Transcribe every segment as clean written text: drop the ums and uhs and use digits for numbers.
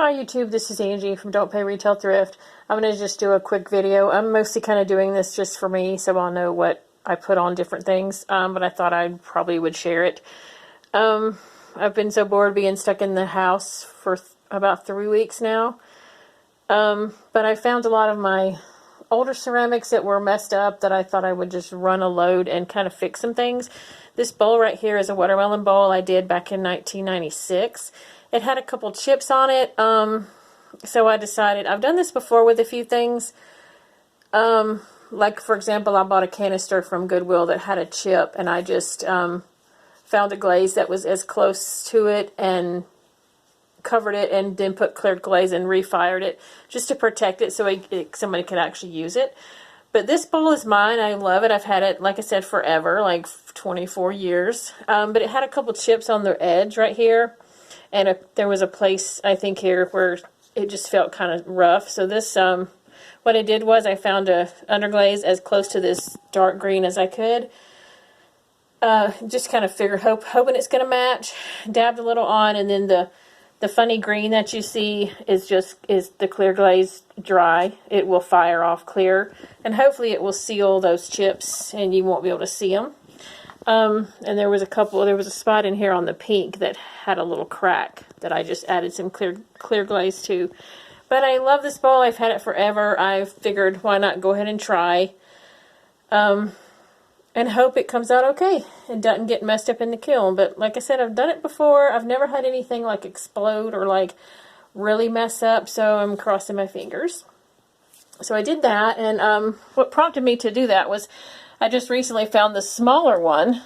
Hi YouTube, this is Angie from Don't Pay Retail Thrift. I'm going to just do a quick video. I'm mostly kind of doing this just for me so I'll know what I put on different things, but I thought I probably would share it. I've been so bored being stuck in the house for about 3 weeks now, but I found a lot of my older ceramics that were messed up that I thought I would just run a load and kind of fix some things. This bowl right here is a watermelon bowl I did back in 1996. It had a couple chips on it, so I decided, I've done this before with a few things, like for example, I bought a canister from Goodwill that had a chip, and I just found a glaze that was as close to it and covered it and then put clear glaze and refired it just to protect it so somebody could actually use it. But this bowl is mine. I love it. I've had it, like I said, forever, like 24 years. But it had a couple chips on the edge right here. And there was a place, I think, here where it just felt kind of rough. So this, what I did was I found a underglaze as close to this dark green as I could. Just kind of figured, hoping it's going to match. Dabbed a little on, and then the funny green that you see is the clear glaze dry. It will fire off clear, and hopefully it will seal those chips, and you won't be able to see them. And there was a spot in here on the pink that had a little crack that I just added some clear glaze to. But I love this bowl. I've had it forever. I figured, why not go ahead and try, and hope it comes out okay and doesn't get messed up in the kiln. But like I said, I've done it before. I've never had anything like explode or like really mess up, so I'm crossing my fingers. So I did that, and what prompted me to do that was I just recently found the smaller one.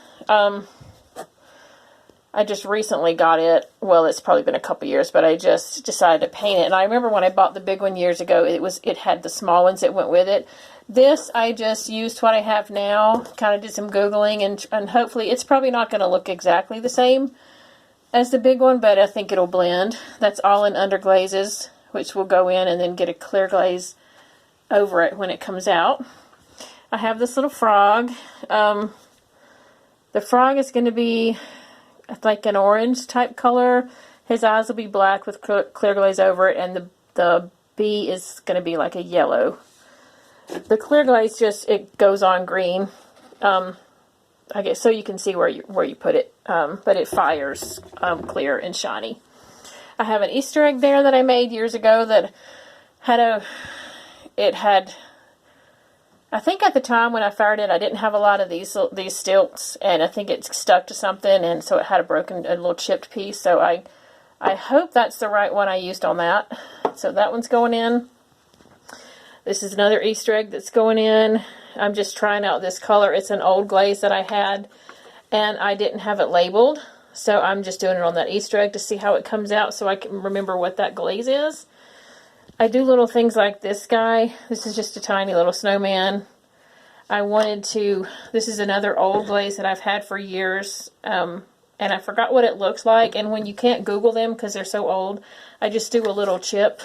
I just recently got it. Well, it's probably been a couple years, but I just decided to paint it. And I remember when I bought the big one years ago, it had the small ones that went with it. This, I just used what I have now, kind of did some Googling, and hopefully it's probably not going to look exactly the same as the big one, but I think it'll blend. That's all in underglazes, which will go in and then get a clear glaze over it when it comes out. I have this little frog. The frog is going to be like an orange type color. His eyes will be black with clear glaze over it, and the bee is going to be like a yellow. The clear glaze it goes on green. I guess so you can see where you put it, but it fires clear and shiny. I have an Easter egg there that I made years ago that had I think at the time when I fired it, I didn't have a lot of these stilts, and I think it stuck to something, and so it had a little chipped piece. So I hope that's the right one I used on that. So that one's going in. This is another Easter egg that's going in. I'm just trying out this color. It's an old glaze that I had, and I didn't have it labeled, so I'm just doing it on that Easter egg to see how it comes out so I can remember what that glaze is. I do little things like this guy. This is just a tiny little snowman. This is another old glaze that I've had for years, and I forgot what it looks like, and when you can't Google them because they're so old, I just do a little chip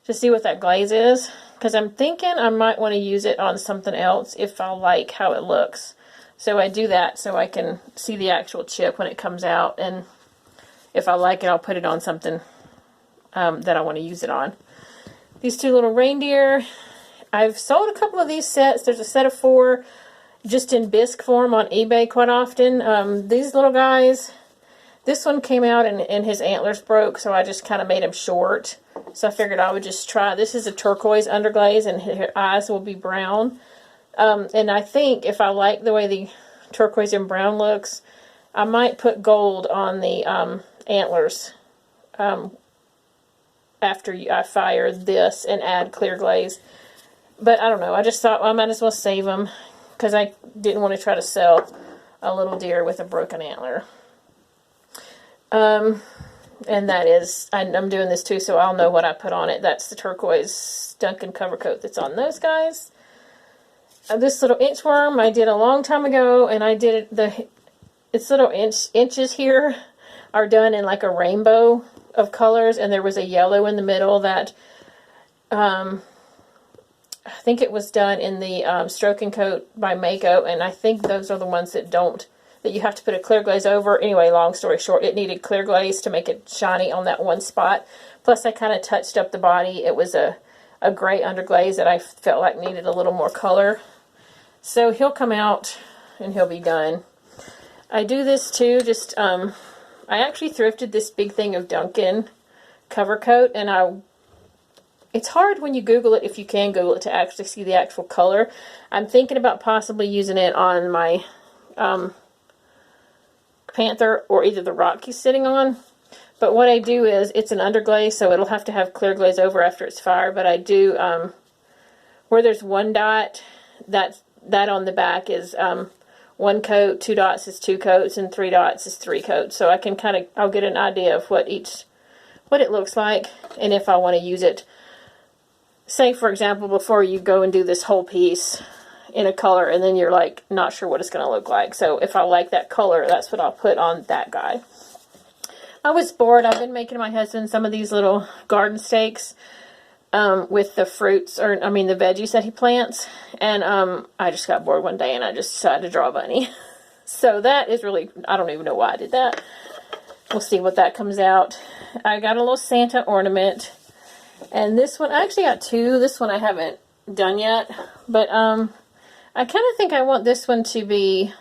to see what that glaze is, because I'm thinking I might want to use it on something else if I like how it looks. So I do that so I can see the actual chip when it comes out, and if I like it, I'll put it on something that I want to use it on. These two little reindeer, I've sold a couple of these sets. There's a set of 4 just in bisque form on eBay quite often. These little guys, this one came out and his antlers broke, so I just kind of made him short. So I figured I would just try. This is a turquoise underglaze, and her eyes will be brown. And I think if I like the way the turquoise and brown looks, I might put gold on the antlers after I fire this and add clear glaze. But I don't know. I just thought, well, I might as well save them because I didn't want to try to sell a little deer with a broken antler. And that is, I'm doing this too, so I'll know what I put on it. That's the turquoise Duncan cover coat that's on those guys. This little inchworm I did a long time ago, and I did its little inches here are done in like a rainbow of colors, and there was a yellow in the middle that I think it was done in the Stroke and Coat by Mako, and I think those are the ones that that you have to put a clear glaze over. Anyway, long story short, it needed clear glaze to make it shiny on that one spot. Plus, I kind of touched up the body. It was a gray underglaze that I felt like needed a little more color. So he'll come out and he'll be done. I do this too, just, I actually thrifted this big thing of Dunkin' cover coat, and it's hard when you Google it, if you can Google it, to actually see the actual color. I'm thinking about possibly using it on my Panther or either the rock he's sitting on. But what I do is, it's an underglaze, so it'll have to have clear glaze over after it's fired. But I do, where there's one dot, that on the back is one coat, 2 dots is 2 coats, and 3 dots is 3 coats. So I can I'll get an idea of what it looks like, and if I want to use it. Say, for example, before you go and do this whole piece in a color, and then you're like not sure what it's going to look like. So if I like that color, that's what I'll put on that guy. I was bored. I've been making my husband some of these little garden stakes with the fruits, or I mean the veggies that he plants, and I just got bored one day and I just decided to draw a bunny. So that is really, I don't even know why I did that. We'll see what that comes out. I got a little Santa ornament, and this one, I actually got 2. This one I haven't done yet, but I kind of think I want this one to be,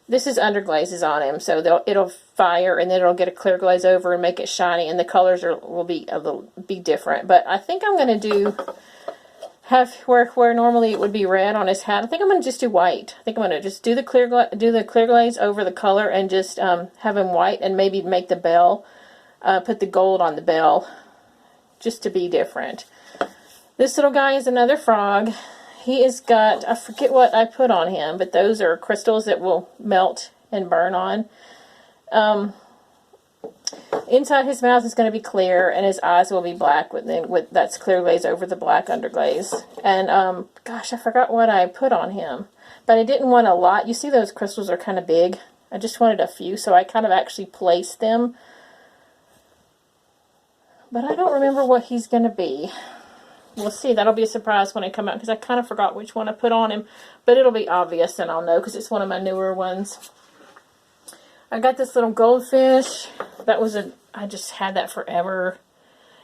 this is underglazes on him, so it'll fire and then it'll get a clear glaze over and make it shiny, and the colors will be different. But I think I'm going to have where normally it would be red on his hat. I think I'm going to just do white. I think I'm going to just do the clear glaze over the color and just have him white, and maybe make the bell, put the gold on the bell, just to be different. This little guy is another frog. He has got, I forget what I put on him, but those are crystals that will melt and burn on. Inside his mouth is going to be clear, and his eyes will be black with that's clear glaze over the black underglaze. And gosh, I forgot what I put on him, but I didn't want a lot. You see those crystals are kind of big. I just wanted a few, so I kind of actually placed them. But I don't remember what he's going to be. We'll see. That'll be a surprise when I come out, because I kind of forgot which one I put on him. But it'll be obvious, and I'll know, because it's one of my newer ones. I got this little goldfish. I just had that forever.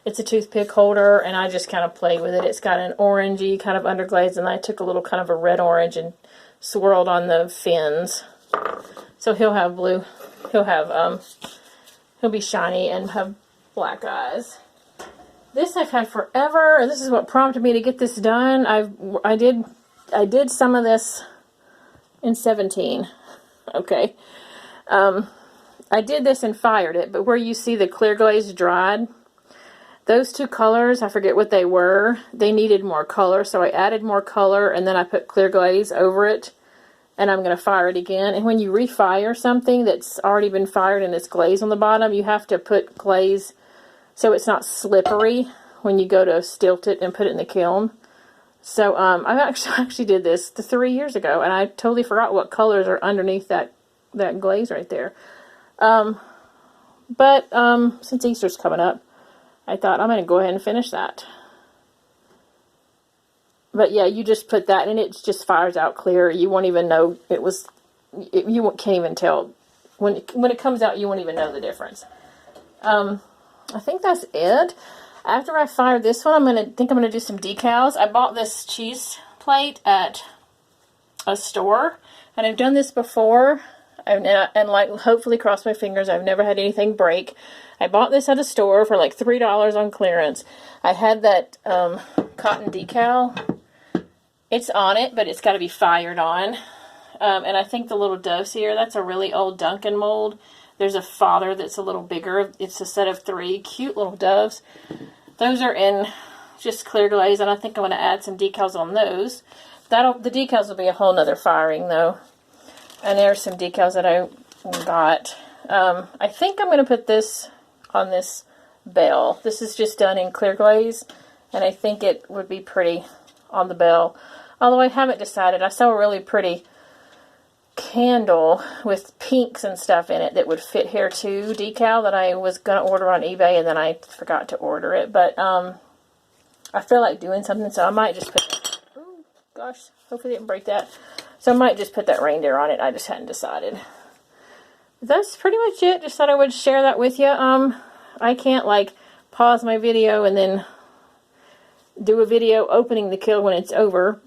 It's a toothpick holder, and I just kind of play with it. It's got an orangey kind of underglaze, and I took a little kind of a red-orange and swirled on the fins. So he'll have blue. He'll be shiny and have black eyes. This I've had forever, and this is what prompted me to get this done. I did some of this in 17. Okay. I did this and fired it, but where you see the clear glaze dried, those 2 colors, I forget what they were, they needed more color, so I added more color, and then I put clear glaze over it, and I'm going to fire it again. And when you refire something that's already been fired and it's glaze on the bottom, you have to put glaze so it's not slippery when you go to stilt it and put it in the kiln. So I actually did this 3 years ago, and I totally forgot what colors are underneath that glaze right there. But since Easter's coming up, I thought I'm going to go ahead and finish that. But yeah, you just put that, and it just fires out clear. You won't even know you can't even tell. When it comes out, you won't even know the difference. I think that's it. After I fire this one, I'm going to do some decals. I bought this cheese plate at a store, and I've done this before. And like, hopefully, cross my fingers, I've never had anything break. I bought this at a store for like $3 on clearance. I had that cotton decal. It's on it, but it's got to be fired on. And I think the little doves here, that's a really old Dunkin' mold. There's a father that's a little bigger. It's a set of 3 cute little doves. Those are in just clear glaze, and I think I'm going to add some decals on those. The decals will be a whole nother firing, though. And there's some decals that I got. I think I'm going to put this on this bell. This is just done in clear glaze, and I think it would be pretty on the bell. Although I haven't decided. I saw a really pretty candle with pinks and stuff in it that would fit here too, decal, that I was going to order on eBay, and then I forgot to order it. But I feel like doing something, so I might just put, oh gosh, hopefully I didn't break that. So I might just put that reindeer on it. I just hadn't decided. That's pretty much it. Just thought I would share that with you. I can't like pause my video and then do a video opening the kiln when it's over.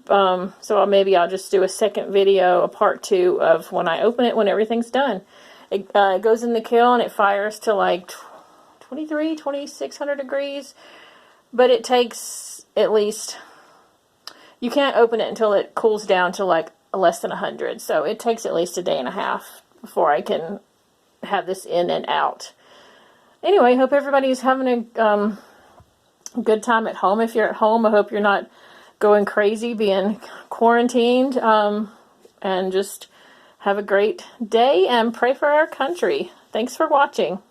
So maybe I'll just do a second video, a part 2 of when I open it when everything's done. It goes in the kiln. It fires to like 2,600 degrees. But it takes at least, you can't open it until it cools down to like less than 100. So it takes at least a day and a half before I can have this in and out. Anyway, hope everybody's having a good time at home. If you're at home, I hope you're not going crazy being quarantined. And just have a great day and pray for our country. Thanks for watching.